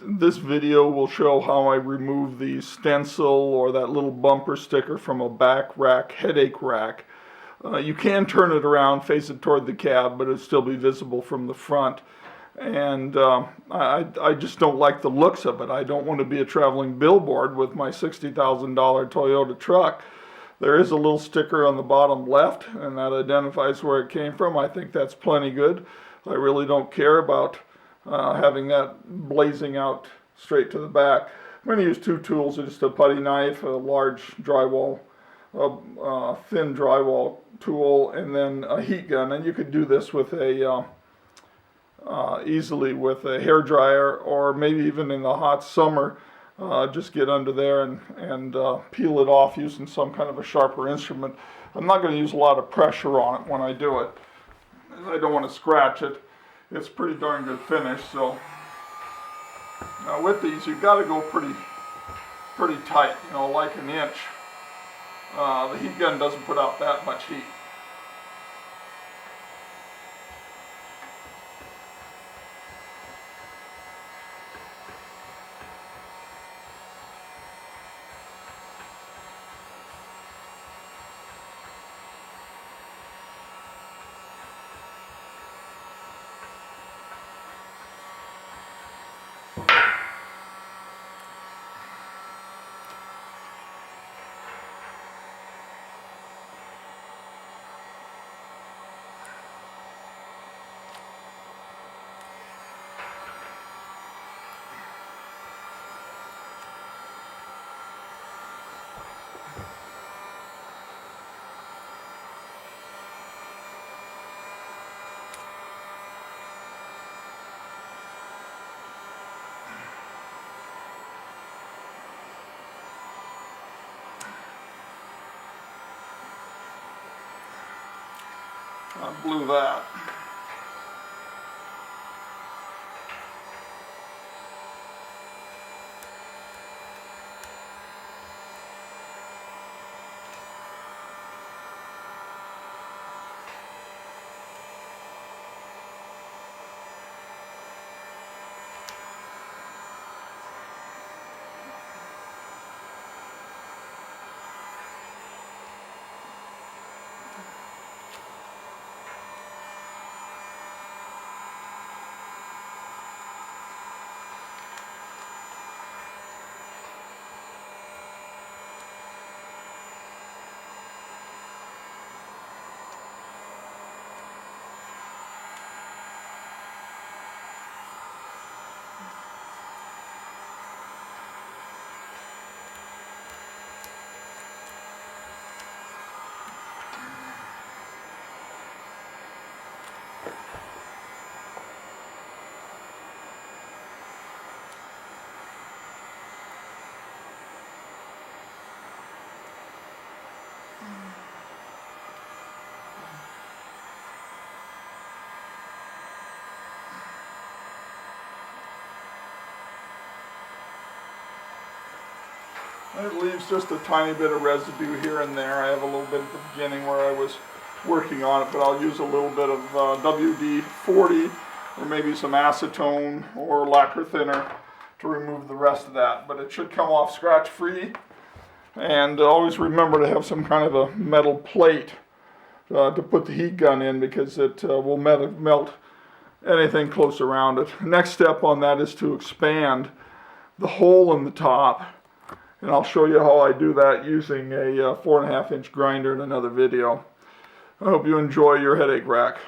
This video will show how I remove the STENCIL or that little bumper sticker from a back rack, headache rack. You can turn it around, face it toward the cab, but it'll still be visible from the front. And I just don't like the looks of it. I don't want to be a traveling billboard with my $60,000 Toyota truck. There is a little sticker on the bottom left, and that identifies where it came from. I think that's plenty good. I really don't care about having that blazing out straight to the back. I'm going to use two tools, just a putty knife, a large drywall, thin drywall tool, and then a heat gun. And you could do this with a easily with a hair dryer, or maybe even in the hot summer, just get under there and peel it off using some kind of a sharper instrument. I'm not going to use a lot of pressure on it when I do it. I don't want to scratch it. It's pretty darn good finish. So now with these, you've got to go pretty tight, you know, like an inch. The heat gun doesn't put out that much heat. I blew that. It leaves just a tiny bit of residue here and there. I have a little bit at the beginning where I was working on it, but I'll use a little bit of WD-40 or maybe some acetone or lacquer thinner to remove the rest of that. But it should come off scratch-free. And always remember to have some kind of a metal plate to put the heat gun in, because it will melt anything close around it. Next step on that is to expand the hole in the top. And I'll show you how I do that using a 4.5-inch grinder in another video. I hope you enjoy your headache rack.